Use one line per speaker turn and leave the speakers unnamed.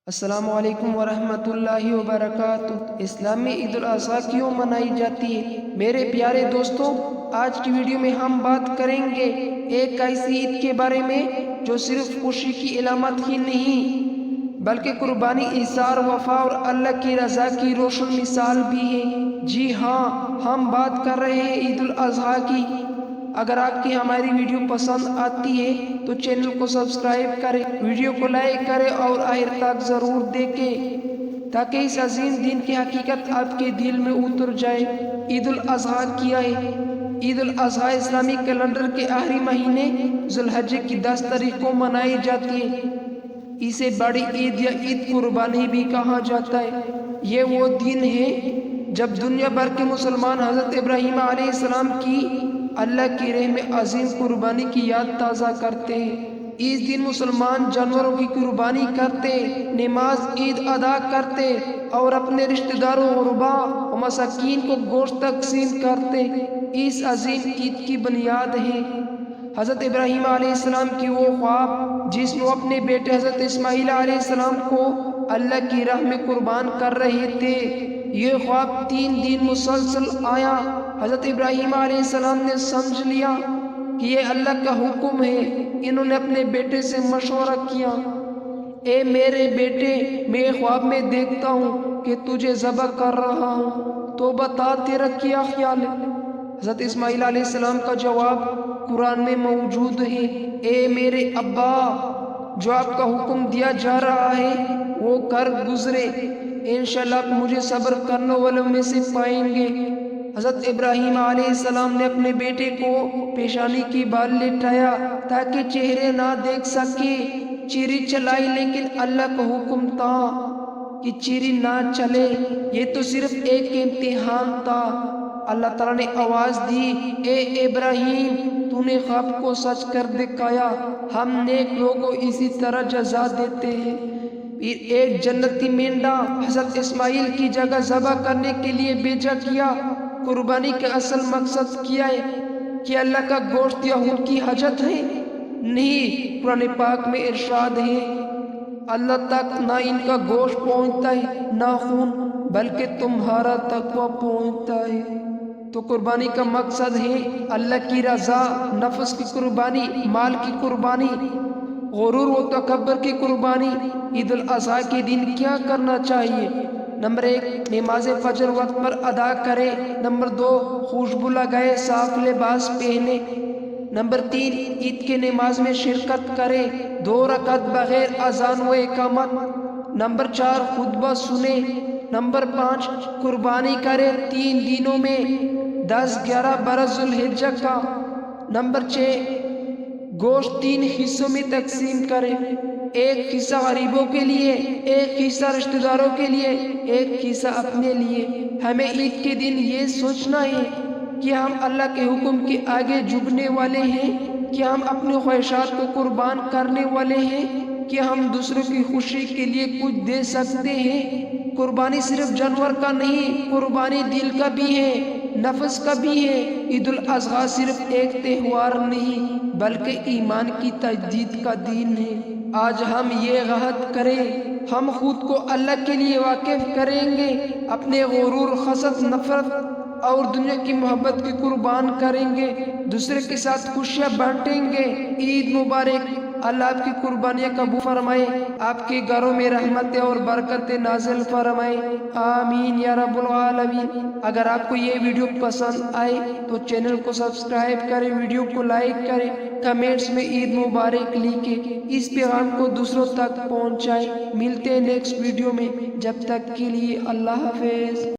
السلام علیکم ورحمۃ اللہ وبرکاتہ۔ اسلام میں عید الاضحیٰ کیوں منائی جاتی ہے؟ میرے پیارے دوستوں، آج کی ویڈیو میں ہم بات کریں گے ایک ایسی عید کے بارے میں جو صرف خوشی کی علامت ہی نہیں بلکہ قربانی، ایثار، وفا اور اللہ کی رضا کی روشن مثال بھی ہے۔ جی ہاں، ہم بات کر رہے ہیں عید الاضحیٰ کی۔ اگر آپ کی ہماری ویڈیو پسند آتی ہے تو چینل کو سبسکرائب کریں، ویڈیو کو لائک کریں اور آخر تک ضرور دیکھیں تاکہ اس عظیم دین کی حقیقت آپ کے دل میں اتر جائے۔ عید الاضحیٰ کیا ہے؟ عید الاضحیٰ اسلامی کیلنڈر کے آخری مہینے ذی الحجہ کی 10 تاریخ کو منائی جاتی ہے۔ اسے بڑی عید یا عید قربانی بھی کہا جاتا ہے۔ یہ وہ دن ہے جب دنیا بھر کے مسلمان حضرت ابراہیم علیہ السلام کی اللہ کی راہ میں عظیم قربانی کی یاد تازہ کرتے ہیں۔ اس دن مسلمان جانوروں کی قربانی کرتے، نماز عید ادا کرتے اور اپنے رشتہ داروں، غرباء و مساکین کو گوشت تقسیم کرتے۔ اس عظیم عید کی بنیاد ہے حضرت ابراہیم علیہ السلام کی وہ خواب جس میں وہ اپنے بیٹے حضرت اسماعیل علیہ السلام کو اللہ کی راہ میں قربان کر رہے تھے۔ یہ خواب 3 دن مسلسل آیا۔ حضرت ابراہیم علیہ السلام نے سمجھ لیا کہ یہ اللہ کا حکم ہے۔ انہوں نے اپنے بیٹے سے مشورہ کیا، اے میرے بیٹے، میں خواب میں دیکھتا ہوں کہ تجھے ذبح کر رہا ہوں، تو بتا تیرا کیا خیال ہے؟ حضرت اسماعیل علیہ السلام کا جواب قرآن میں موجود ہے، اے میرے ابا، جو آپ کا حکم دیا جا رہا ہے وہ کر گزرے، انشاءاللہ آپ مجھے صبر کرنے والوں میں سے پائیں گے۔ حضرت ابراہیم علیہ السلام نے اپنے بیٹے کو پیشانی کی بال لٹایا تاکہ چہرے نہ دیکھ سکے۔ چیری چلائی، لیکن اللہ کا حکم تھا کہ چیری نہ چلے، یہ تو صرف ایک امتحان تھا۔ اللہ تعالیٰ نے آواز دی، اے ابراہیم، تو نے خواب کو سچ کر دکھایا، ہم نیک لوگوں کو اسی طرح جزا دیتے ہیں۔ پھر ایک جنتی مینڈا حضرت اسماعیل کی جگہ ذبح کرنے کے لیے بھیجا گیا۔ قربانی کا اصل مقصد کیا ہے؟ کہ اللہ کا گوشت یا خون کی حاجت ہے؟ نہیں، قرآن پاک میں ارشاد ہے، اللہ تک نہ ان کا گوشت پہنچتا ہے نہ خون، بلکہ تمہارا تقویٰ پہنچتا ہے۔ تو قربانی کا مقصد ہے اللہ کی رضا، نفس کی قربانی، مال کی قربانی، غرور و تکبر کی قربانی۔ عید الاضحیٰ کے دن کیا کرنا چاہیے؟ نمبر 1، نماز فجر وقت پر ادا کرے۔ نمبر 2، خوشبو لگائے، صاف لباس پہنے۔ نمبر 3، عید کے نماز میں شرکت کرے، 2 رکعت بغیر اذان و اقامت۔ نمبر 4، خطبہ سنے۔ نمبر 5، قربانی کرے 3 دنوں میں، 10، 11 برس ذی الحجہ کا۔ نمبر 6، گوشت 3 حصوں میں تقسیم کرے، 1 حصہ غریبوں کے لیے، 1 حصہ رشتہ داروں کے لیے، 1 حصہ اپنے لیے۔ ہمیں عید کے دن یہ سوچنا ہے کہ ہم اللہ کے حکم کے آگے جھکنے والے ہیں، کہ ہم اپنی خواہشات کو قربان کرنے والے ہیں، کہ ہم دوسروں کی خوشی کے لیے کچھ دے سکتے ہیں۔ قربانی صرف جانور کا نہیں، قربانی دل کا بھی ہے، نفس کا بھی ہے۔ عید الاضحیٰ صرف ایک تہوار نہیں بلکہ ایمان کی تجدید کا دن ہے۔ آج ہم یہ عہد کریں، ہم خود کو اللہ کے لیے واقف کریں گے، اپنے غرور، حسد، نفرت اور دنیا کی محبت کی قربان کریں گے، دوسرے کے ساتھ خوشیاں بانٹیں گے۔ عید مبارک! اللہ آپ کی قربانیاں قبول فرمائے، آپ کے گھروں میں رحمتیں اور برکتیں نازل فرمائے، آمین یا رب العالمین۔ اگر آپ کو یہ ویڈیو پسند آئے تو چینل کو سبسکرائب کریں، ویڈیو کو لائک کریں، کمنٹس میں عید مبارک لکھیں، اس پیغام کو دوسروں تک پہنچائیں۔ ملتے ہیں نیکسٹ ویڈیو میں، جب تک کے لیے اللہ حافظ۔